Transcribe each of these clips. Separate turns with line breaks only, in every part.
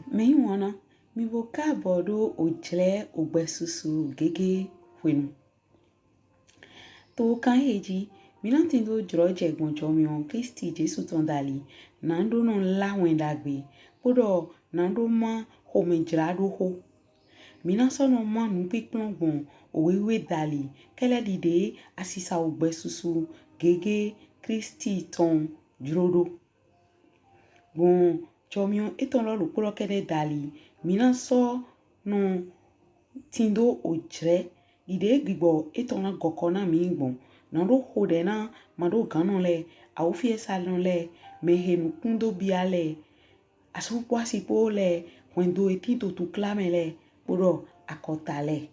Me wana mi boka bodo ojle ogbesusu gege wenu. To kan heji mi nan tindo droje gbonjo mi on Kristi Jesu tondali nando non la wendagbe podo nando ma homenjrado ho. Mi nan sono ma nu pikplon bon owewe dali kele dide asisa ogbesusu gege Kristi ton drodo. Bon chomion eton lo polo kede dali mina so no tindo ojre ide gbibo eton na gokona mi gbon na do hode na mado ganon le awufie salon le mehenu kundo biale asu kwasi po le wendo etito tu klame le podo akota le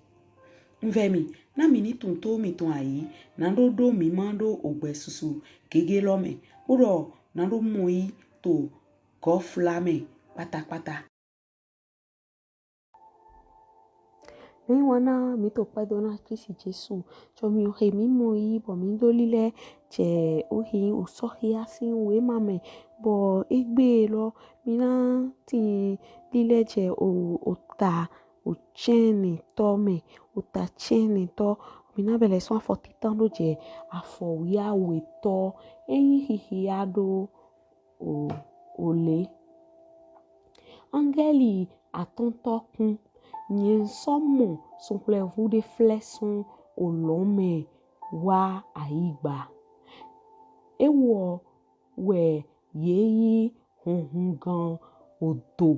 Nvemi na mini tunto mi ton ayi na do mi mando ogbesusu gege lome podo na do moi to go flame pata.
Ni wana mi to padona Kristi Jesu cho mi he mi moi bo mi do lile je ohi usohi asin we mame bo egbe lo mi na ti lile je ota o chene to me ota chene to mi na bele so afoti tando je afo wi awe to eyin hihi ado ole angeli atonto kun nyen somo son plevu de fleson olome wa aigba ewo we yeyi hungan odo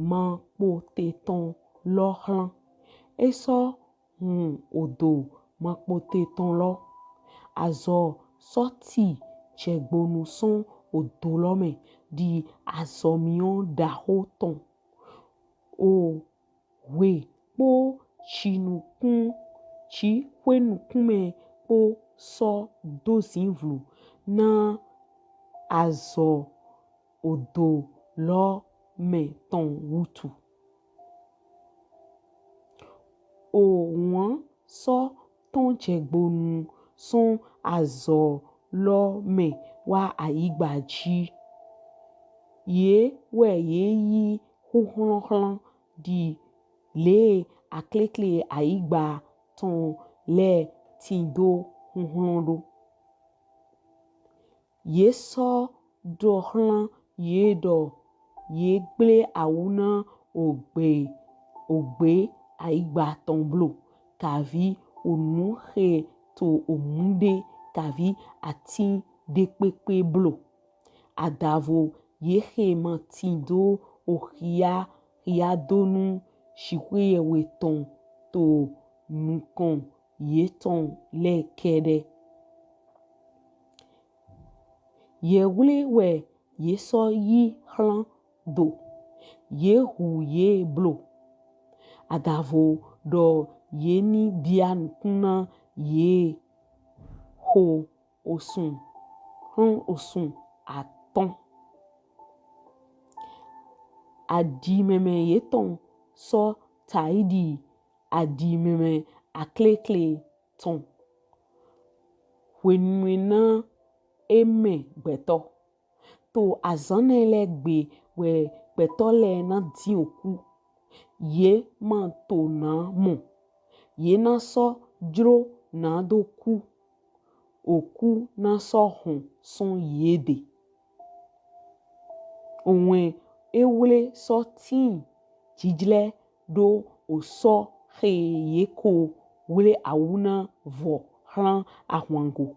mapote ton lohlan eso odo mapote ton lo azo soti chegbonu son odo lome di azomion da hoton o we po chinukun chi kwenukume po so dozinvlu na azo odo lo me ton wutu o won so ton chegbonu son azo lo me wa aigbaji ye we ye yi huhlan di le aklekle aigba ton le tindo huhlondo ye so do hlan ye do ye gble awuna ogbe aigba ton blo kavi onu he to omunde kavi ati de pepe blo adavo ye he ma tindo ohia donu shikwe we ton to nukon ye ton le kede ye wule we ye so yi hlan do ye hu ye blo adavo do ye ni bian kuna ye ho osun aton adimeme ye ton so taidi adimeme aklekle ton wenwena eme gbeto to azanele gbe we gbeto le na di oku ye ma to na mo ye na so jro na do ku oku na so hon son yede onwe ewle so tin jijle do oso he ye ko wle awuna vo hlan ahwango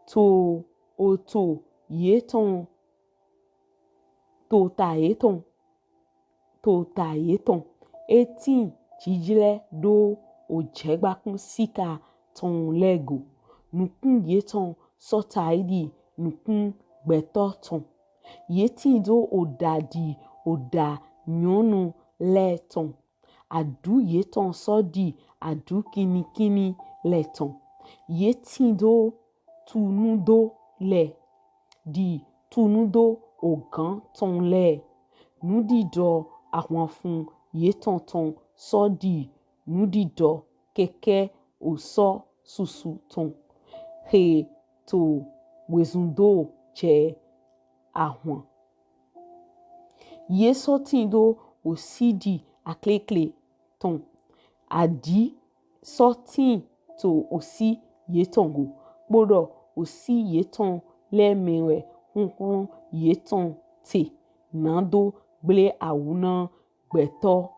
to oto ye ton to ta ye ton etin jijle do ojegbakun sika ton lego nukun ye ton so taidi nukun gbeto ton ye ti do oda nyonu le ton adu ye ton so di adu kini le ton ye ti do tunudo le di tunudo ogan ton le nudi do ahwanfun ye ton so di nudi do keke oso susu ton he to wezundo che ahwan Ye sorti do osidi aklekle ton. Adi sorti to osi ye tongo. Bodo osi ye ton le mewe hunkun ye ton te. Nando ble awuna beto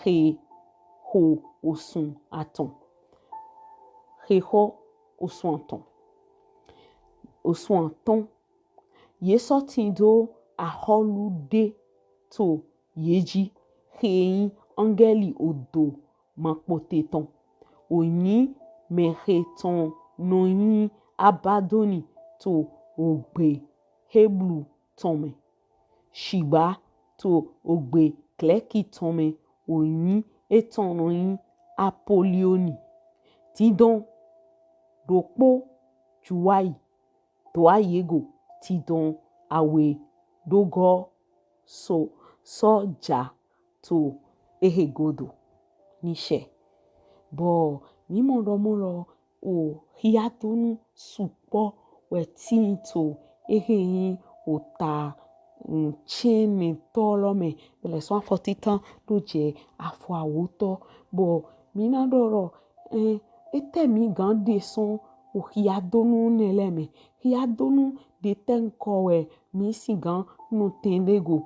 he ho osun aton. He ho osun aton. Osun aton. Ye sorti do aholude to yeji heyin angeli odo makpote ton. Oyin meheton noyin abadoni to ogbe heblu tome. Shiba to ogbe kleki tome. Oyin eton noyin apolioni. Tidon dokpo juwai doa yego tidon awe dogo soja to ehegodo nishe. Bo mi mondo o hiatunu supo weti to eheyin ota chene tolome bele so afotitan do je afo awoto bo mi na doro ete mi gande son o hiadonu neleme hiadonu de tenkowe mi sigan no tendego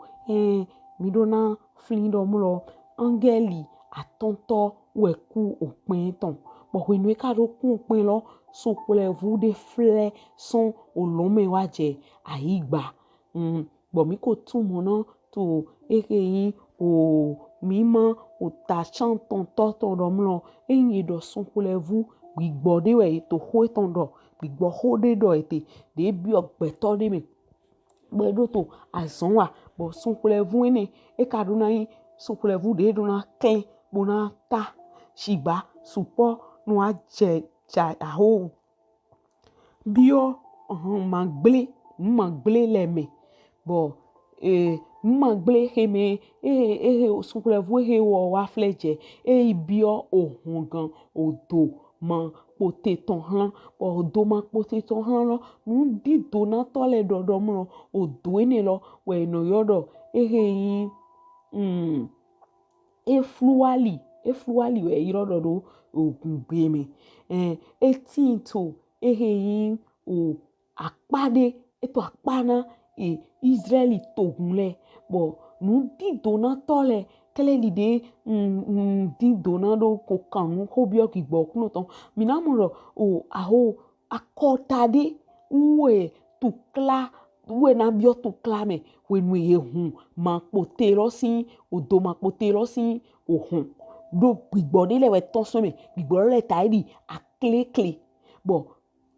mi dona flindo mulo angeli atonto weku opin ton bo wenu e ka do ku opin lo so pole vu de fle son olome waje aigba bo mi ko tun mo na to ekeyin o mi ma o ta chanton toto do mulo eyin do son pole vu gbigbo de we to ho ton do gbigbo ho de do ete de bi ogbeto de me bo do to azon wa bo son pole vu ene e ka do na yin so pole vu de do na ken bo na ta shiba supo no aje ja aho bio magble leme bo magble heme so pole vu he wo wa fleje bio ohun gan odo ma poteton han odo ma poteton han lo nu di do na tole dodo mo odo ene lo we no yodo yin efluali we irodo do ogun gbe me etinto yin o akpade eto akpana Israeli togunle bo nu di do na tole kele lide di do na do ko kanu ko bio kigbo kuno ton minamuro o aho akotade uwe tukla uwe na bio tukla me wenu ye hun ma pote lo si odo ma pote lo si ohun do gbigbo de le we ton so me gbigbo le taidi aklekle bo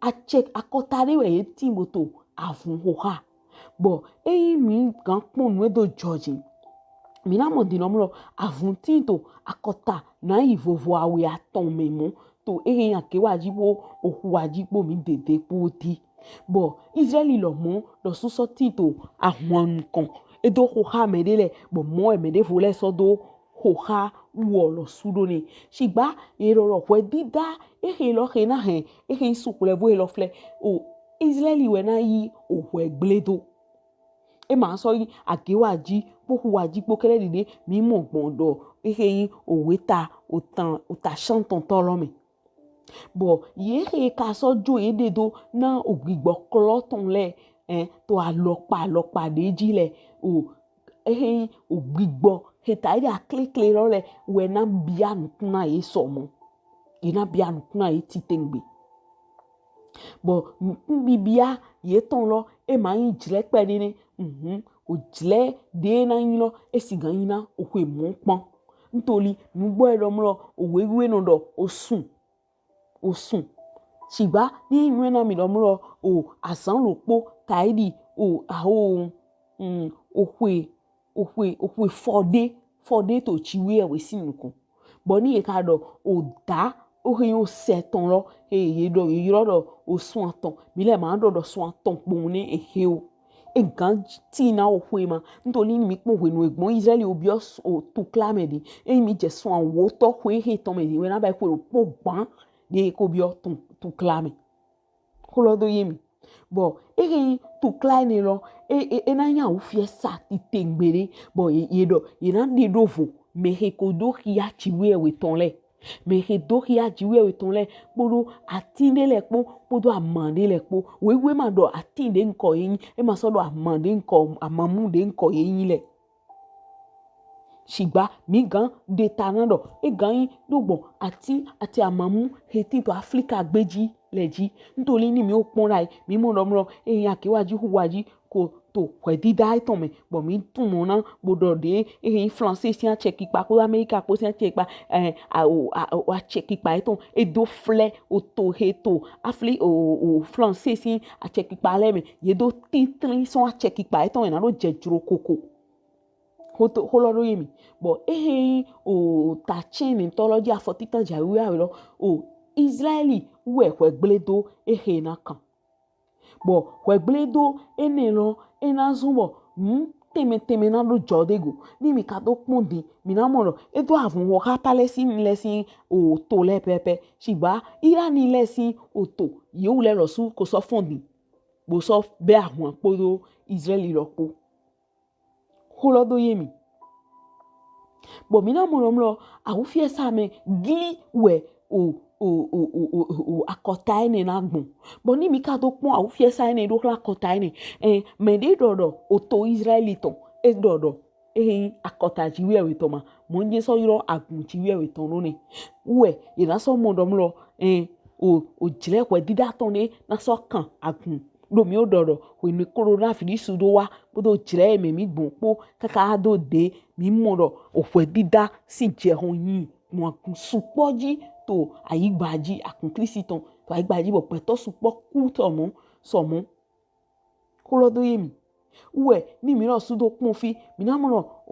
a check akotade we timoto avun hoha bo mi gan pon we do judging mi na mo dinomulo avun tinto akota na ivovo awe aton memo to yan ke wajibo ohu wajibo mi dede poti bo Israeli lo mo do so tinto ahwan kon edo hoha medele bo mo emede vole so do hoha wo lo sudoni shigba eroro we dida lo he na he sukule vo lo fle o Israeli we na yi ohu egbledo e ma so yi agewaji pohuwaji pokele dide mi mo gbondo yin oweta ota chanton tolome bo ye he ka so jo ededo na ogbigbo kloton le to alopa deji le o ogbigbo he taide aklekle lo le we na bia nkuna e somo ina bia nkuna e titengbe bo bibia ye ton lo e ma yin jile pe ni o jile de na yin lo e sigan yin na o kwe mo pon ntoli nu gbo e do mo lo o wewe no do osun shiba ni yin na mi do mo lo o asan lopo taidi o aho okwe fode to chiwe e we sinukun bo ni e ka do o da o he o seton lo ye do osun aton mi le ma do sun aton pon ni ehe o engan ti na o hwe ma ntoli ni mi po hwe nu egbon Israeli obi o to clamedi mi je sun awo to hwe he ton me we na ba ko po gban de ko bi o to clame ko lo do ye mi Bon, tout klein lo, na nya ou fie sa ti tengbere, bon, ye nan de do vo, me do ki ya chiwe we ton le. Me do ki ya chiwe we ton le, podo atinde le podo amande le we ma do atinde nko yin, ma so do amande nko, amamu de nko yin le. Shigba mi gan de tanando gan do bon ati amamu heti to Africa gbeji leji ntoli ni mi o pon rai mi mo lo yan ke waji huwaji ko to kwedi dai ton me bon mi tun mo na bodo de français si an check pa ko America ko si an check pa a check pa ton e do fle o to heto afli o français si a check pa le me ye do titrin son a check pa ton na lo jejuro koko holoro yemi bo o ta chain mythology afotita jawi awelo o Israeli we gbledo na kan bo gbledo enelo enazumbo teme na do jodego ni mi ka do pondi mi na moro edo avun wo ka Palestine lesin o to le pepe shiba Irani lesin o to ye ule lo su ko so fondi bo so be ahun podo Israeli lopo holodo yemi bo mina monomlo awu fie sa me gli we o akota ene na gbon bo ni mi ka do pon awu fie sa ene do la akota ene me de dodo o to Israelito e dodo akota jiwe we to ma mo nje so yiro agun jiwe we to no ne we ye na so modomlo o jile ko dida ton ne na so kan agun do mi o dodo we ni corona fini sudo wa bodo jire me mi gbon po kaka do de mi moro o fwe dida si je hon yin mo akun supoji to ayigbaji akun krisiton to ayigbaji bo pe to supo ku to mo so mo kolodo yemi we ni mi ro sudo pon fi mi na moro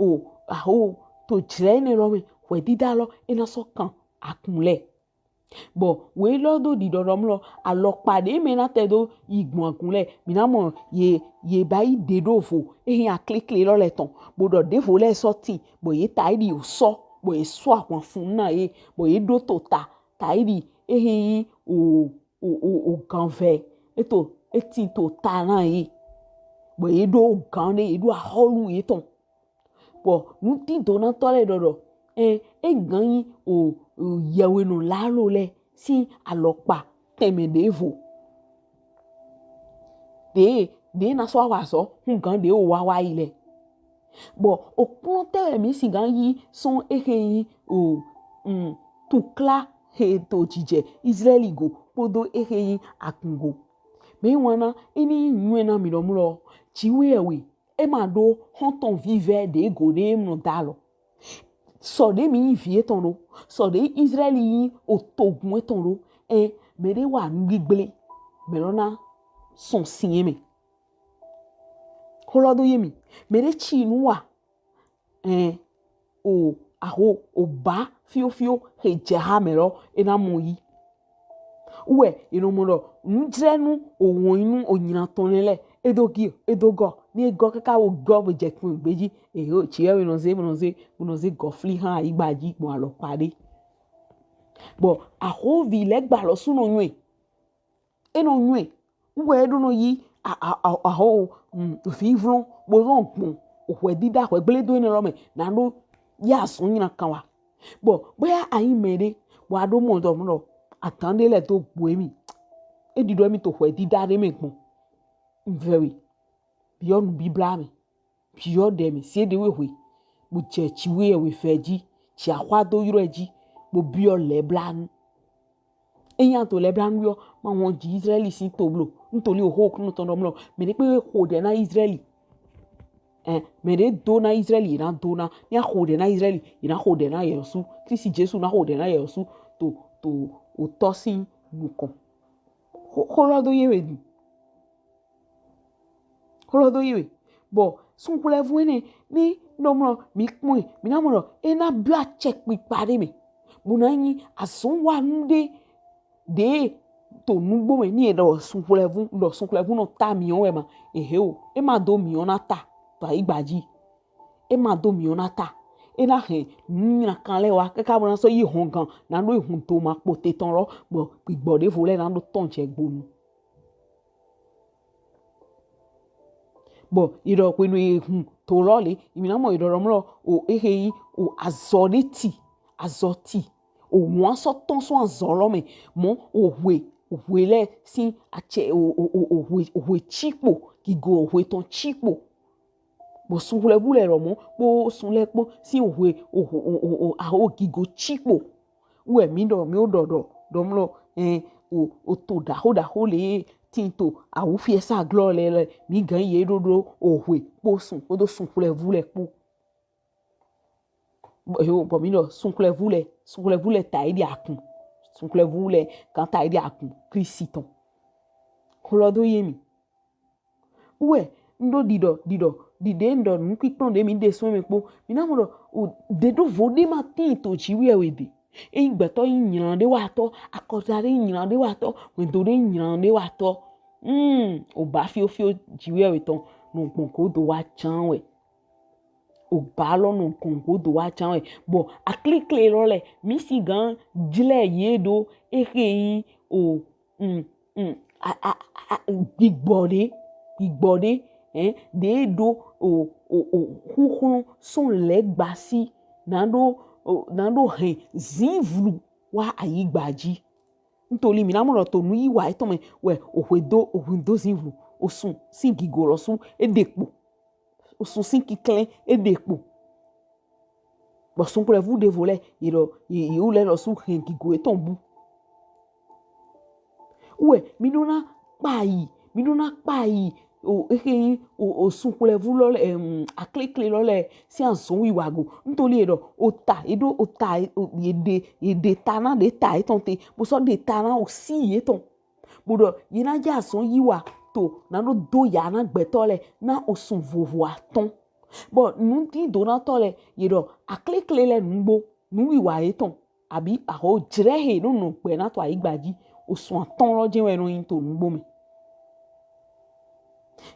to jire ni ro me fwe dida lo ina so kan akunle bo we lodo di dodomlo alopade me na tedo igbon agunle mi na mo ye bayi dedofo a klikle lo leton bo do defo le sorti bo ye taidi o so bo e so akon fun na bo ye do to taidi o ganve eto eti to ta na bo ye do gande ye do a holu ye ton bo nu ti do na tole dodo gan o yewe no lalo le si alopa teme devo de na so wa so gan de o wa ile bo o pon te mi si gan yi son tukla he to jije Israeli go podo akungo me wana ini nwe na mi lo mlo chiwe ewe e ma do honton vive de go de no dalo so de mi vie ton ro so de Israeli o togun ton ro me de wa ngigble me lona son sinye me holodo yemi me de chi nu wa o ba fio he jeha me lo ena moyi we ino mo lo njrenu o won inu onyina ton le edogo ni ego kaka o go bo je kun gbeji o chi e no ze go fli han igbaji mo alo pade bo ahovi le gba lo sunu nwe eno nwe we do no yi vivron bo ron gbon o we dida ko gbeledo ni ro me na do ya sun nyina kan wa bo boya ayin mere wa do mo do mo atande le to gbo emi edido emi to we dida re me gbon very beyond bibla me beyond them see the way we church we feji chi akwado yiro eji bo bio leblan eyan to leblan yo ma won ji Israeli sin toblo ntoli oho kunu to domlo me ni pe ho de na Israeli me de do na Israeli na do na ni ho de na Israeli ina ho de na Yesu Kristi Jesu na ho de na Yesu to o tosin nukon holodo yewe holodo yewe bo sun kule vuene ni nomro mi pun mi na moro na bia check pi pare me munanyi asun wa nde de to nugbo me ni do sun kule vu no ta mi on e ma e ma do mi on ata to igbaji e ma do mi on ata na he ni na kan le wa ka bo na so yi hon gan na lo ihun to ma po te ton ro bo gbigbo de vo le na do ton che gbonu Bo iro kwenu to lole imina mo iro romlo o eheyin o azoti o won so ton so azolo me mo o hwe le si ache o hwe chipo ki go o hwe ton chipo bo sunle bule romo bo sunle po si o hwe o gigo chipo we mi o domlo o to da ho le tinto awu fi esa glo le mi gan ye dodo ohwe po sun o do sun kule vule po bo mi do sun kule vule taidi akun sun kule vule kan taidi akun krisiton kolodo yemi we ndo dide ndo nkipon de mi de so me po mi na mo do de do vode ma tinto chiwe wede igbeto yin de wa to akotare yin de wa to wendore yin de wa to o ba fio jiwe we ton no konko do wa chan we o ba lo no konko do wa chan we bo aklikle lo le mi si gan jile ye do ekeyin o gigbode de do o huhun son le gbasi nando hen zivlu wa ayigbaji ntoli mi na mo to nu iwa ito me we ohwedo zivlu osun sin gigo lo sun edepo osun sin kiklen edepo bo sun pour vous dévoler il ou le lo sun hen gigo eton bu we mi no na pa yi o ekeyin o sun pour vous lo aklikle lo le si an son wiwago ntoli yede tana de ta etonte bo so de tana o si eton bo do yina ja son yiwa to na no do ya na gbeto le na o sun vovo aton bo nu ti do na to le aklikle le ngbo nu wiwa eton abi aho jrehe no pe na to ayigbaji o sun aton lo je we no yin to ngbo me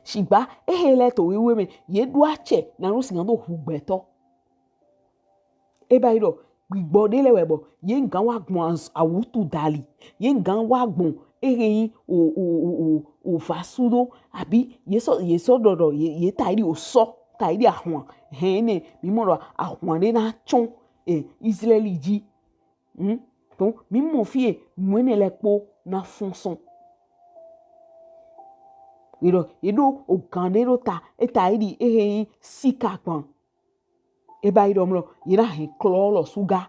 shigba ehele to wiwe me ye do ache na no singa do hugbeto eba iro gbigbode le webo ye ngan wa gbon awutu dali ye ngan wa gbon ehin o fasudo abi ye so dodo ye tairi o so tairi ahwan ne mi mo ro ahwan de na chon Israeli ji ton mi mo fie mwene le po na fonson Ido o gandero ta etaidi ehin sikakpan eba ido mlo yina hen klo lo suga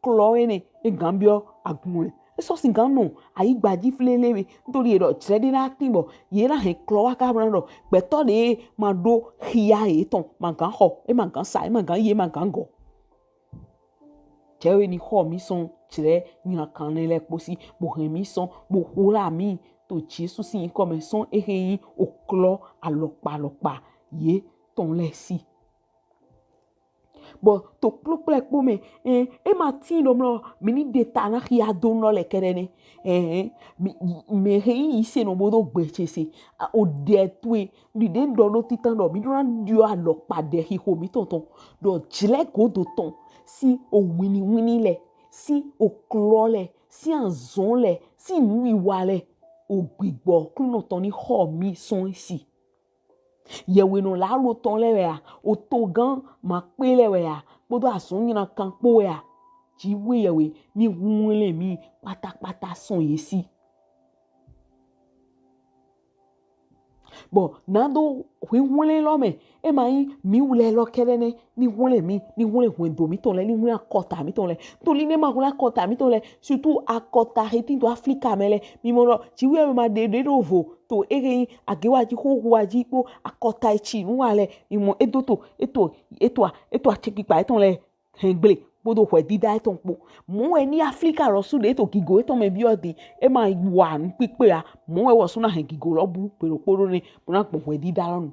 klo ene gambio agun eso singan no ayigbaji flelewe nítorí edo tredi na timbo yina hen klo wa ka brando beto de ma do hia eton magan ho magan sa magan ye magan go jewe ni ho mi son tre ni kan le posi bo hen mi son bo hura mi to Jesu si comme son ehin oklo alopa ye ton lesi bo to plopple po me ma tin do mlo mini deta na ya do no le kerene me he ise no bodo gbechese o de tue di de do no titan do mi do dio alopa de hi ho mi tonton do jile go do ton si o wini le si oklo le si anzon le si nu iwa le ogbigbo kuno ton ni ho mi son si yewe no la lo ton le ya o to gan ma pe le we ya bodo asun yin kan po ya ji we yewe ni hunle mi pátápátá son ye si bo nando hunle lo me e ma yin mi wule lo kerene ni hunle hundo mi ton le ni hunle akota mi ton le to li ne ma hunle akota mi ton le surtout akota hetin to Africa mele mi mo ro ji we ma de do vo to egeyin agewaji hohuwaji po akota ichi nuwale imo eto achekipa eton le hengble bodo hwe dida eton po mo ni Africa ro su de to gigo eton me bi odi e ma wa npipe a mo wo su na hengigo lo bu pero poro ni mo na hwe dida ron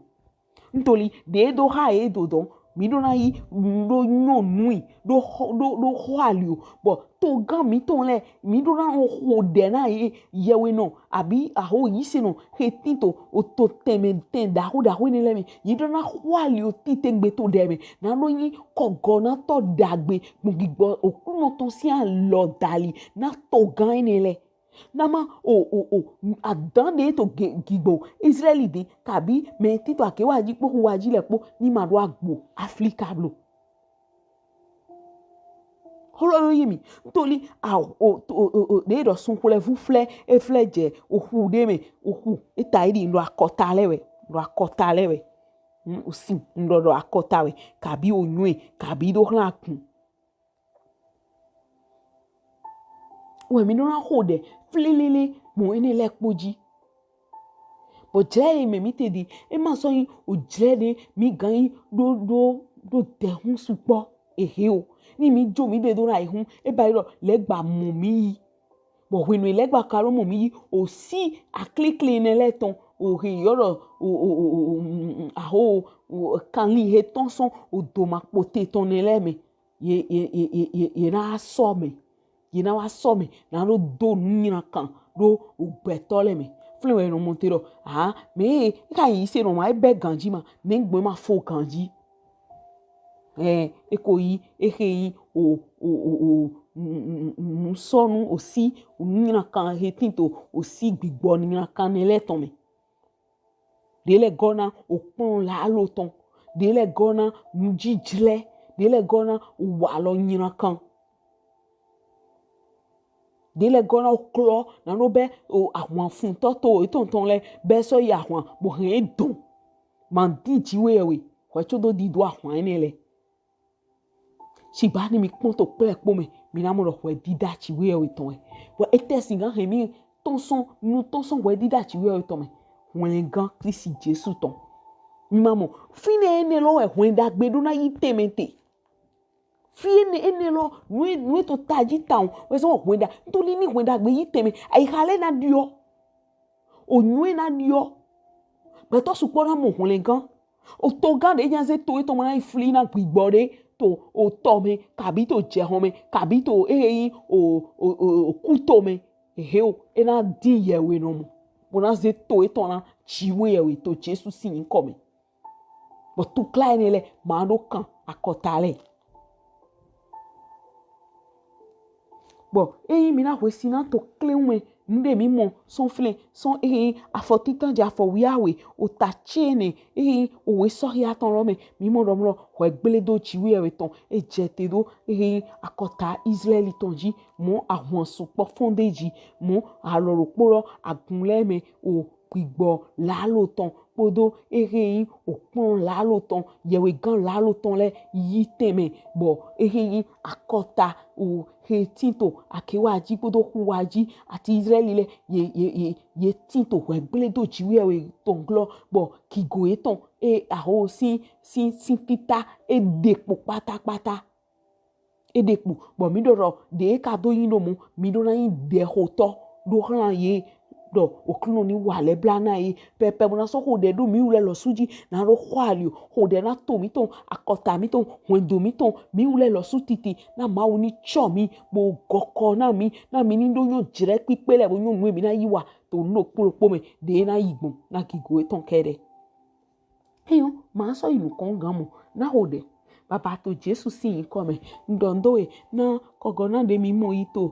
ntoli de do ha edo don mi do na yi do no nui do hoalio bo to gan mi ton le mi do na ho de na yewe no abi aho yi se no he tinto o to teme ten da ho ni le mi yi do na hoalio titengbe to de me na no yi kogo na to dagbe gbogbo okun no ton si an lo dali na to gan ni le Nama adan de to gigbo Israeli de kabi me tito akewaji po huwaji lepo ni maro agbo Africa blo. Holo yimi ntoli de do sun kule fu fle e fle je ohu de me ohu etaidi ndo akota lewe osi ndo akota we kabi onwe kabi do hlan kun. Ouais, mais non, hode, flelele, mon ene lekpoji. Bo jere me mi te di, e ma so yin o jere mi gan do de hun supo ehe o. Ni mi jo mi de do ra ihun e ba ro legba mo mi. Bo we no legba karo mo mi o si a klikli ne leton o he yoro o kan li he ton son o do ma pote ton ele me ye na so me. Yina wa so me na ro do nyina kan ro ugbeto le me flewe no montero me ka yi se no ma be ganji ma ne gbe ma fo ganji eko yi ehe yi sonu osi nyina kan he tinto osi gbigbo nyina kan ne le ton me de le gona opon la lo ton de le gona njijle de le gona wa lo nyina kan de le gona oklo na no be àwọn fun toto itonton le be so ya àwọn bo he don man di jiwe we ko chodo di do àwọn ene le si ba ni mi pon to pe po me mi na mo ro ko di da jiwe we ton e bo etesi gan he mi tonson we di da jiwe we ton me wen gan Kristi Jesu ton mi mamo fine ene lo e wen da gbe do na yi temente fine ene lo nwe to taji town we so wenda ntoli ni wenda gbe yiteme ai hale na dio onwe na dio be to supo na mo hun le gan o to gan de janse to mo na ifli na gbigbore to o to me kabi to je hon me kabi to o kuto me o ena di yewe no mo na ze to na chiwe yewe to Jesu sin come bo tu klein ele ma do kan akotale. Bon, mi na wesi na to kleume nde mi mo son fle son afotitan di afowiawe o ta chene o we so ya ton lo me mi mo ro ho egbele do chiwe e ton e jete do akota Israeli tonji mo àwọn supo fondeji mo aloro poro agunle me o gbigbo la lo ton podo opon la lo ton yewe gan la lo ton le yi teme bo akota o he tinto akewaji podo huwaji ati Israeli le ye tinto we gbele do jiwe we ton glo bo kigo eton aho si tita depo pátápátá depo bo mi do ro de ka do yin no mo mi do na yin de hoto do ran ye do okunu ni wale blana yi pepe bona so ho de do mi ule lo suji na ro kwalio ho de na to mi ton akota mi ton wendo mi ton mi ule lo su titi na ma oni cho mi bo goko na mi ni do yan jire pipele bo yan nu mi na yiwa to no poropo me de na yigbon na kigo eton kere eyo ma so ilu kan gan mo na ho de baba to Jesu sin come ndondo na kogona de mi mo ito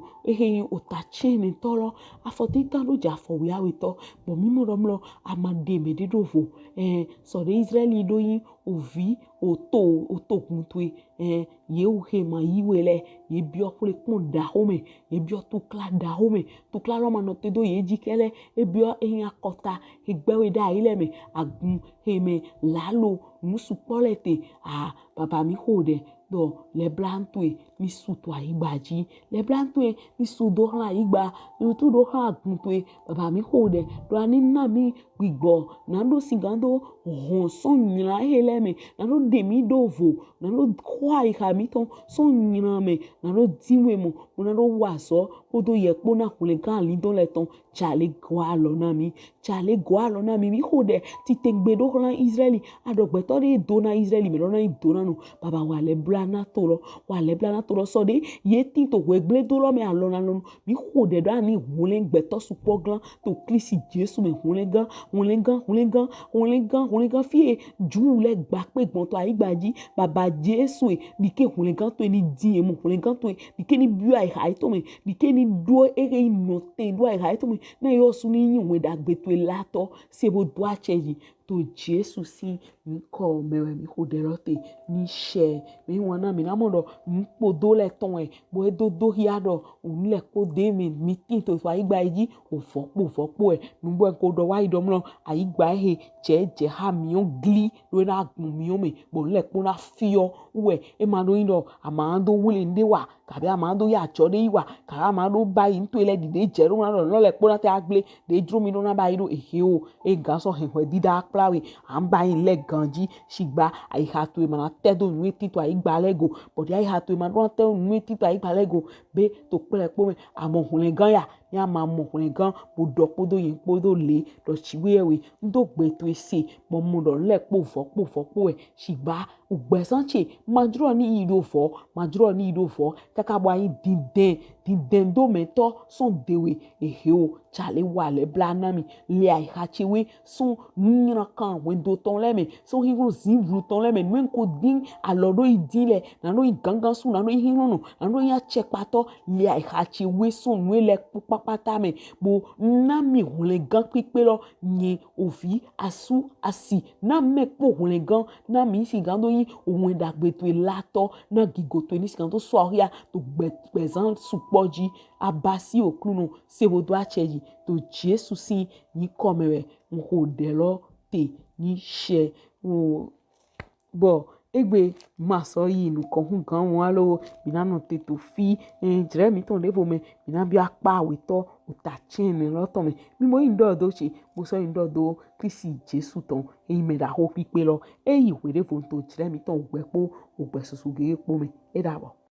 otachene tolo afotita lo ja fo wi awito bo mi mo romlo amande me de dovo so de Israeli do yin ovi oto kuntwe ye u he ma yiwele ye bi okule pon da home ye bi otukla da home tukla lo ma no te do ye jikele e bi akota egbewe da ile me agun me lalo musu polete baba mi hode do le blantwe ni sutu aibaji le blantwe ni sudo ha igba tu do ha guntwe baba mi hode do ani na mi gbigbo na do singando hon so nyina hele me na do de mi dovo na do kwa iha mi ton so nyina me na do diwe mo na do waso o do ye po na kule kan li don le ton chale goa lona mi chale goa lona mi hode ti tengbe do na Israeli adogbe to de do na Israeli me lona do na no baba wale blana to lo so de ye ti to wegle do lo me alona no mi hode do ani hulen gbe to supo glan to Kristi Jesu me hulen gan fie ju le gba pe gbon to aigbaji baba Jesu ni ke hulen gan to ni di e mo hulen gan to ni ke ni bu ai hai to me ni ke ni do ere inote do ai hai to me na yo su ni yin we dagbe to lato se bo do a cheji to Jesu si mi ko mewe mi ko derote ni she mi wana mi na mo do po do le ton e bo do hiado un le ko de mi tin to fa igba iji o fopo e nu bo ko do wa ido mo aigba he je ha mi o gli do na gun mi o me bo le ko na fio we e ma do indo amando wule ndewa kabi amando ya cho de iwa ka amando ba yin to ile dide jeru na lo le ko na te agble de drum mi do na ba ido ehe o e gan so hen we dida plawe am ba yin le ganji shigba ai ha to e ma na te do nu ti to ai gba lego but ai ha to e ma do te nu ti to ai gba lego be to pele po me amo hunle gan ya ni ama mo hunle gan bo do podo yin podo le do chiwe ewe ndo gbe to ese mo mo do le po fo e shigba ugbe sanche majuro ni ido fo kaka bo yin diden do meto son dewe ehe o chale wale blana mi le ai ha chewe son nyina kan wendo ton le me so hiru zivru ton le me nwen ko din alodo idile na no gangan su na no hiru no na no ya chepato le ai ha chewe son nwe le papata me bo na mi hule gan pipe lo nye ofi asu asi na me po hule gan na mi si gan do yin ohun dagbe to lato na gigo to ni si gan to so ahia to gbezan supoji abasi okunu se bo do acheji to Jesu si ni komewe nko de lo te ni she o bo egbe maso yi nu ko hun gan won alo binanu te to fi jere mi ton levo me bina bi apa we to uta chin mi lo to me mi mo yin do che mo so yin do Kristi Jesu ton e me da ho pipe lo e yi we levo to jere mi ton gbe po ogbe susu ge po me e da bo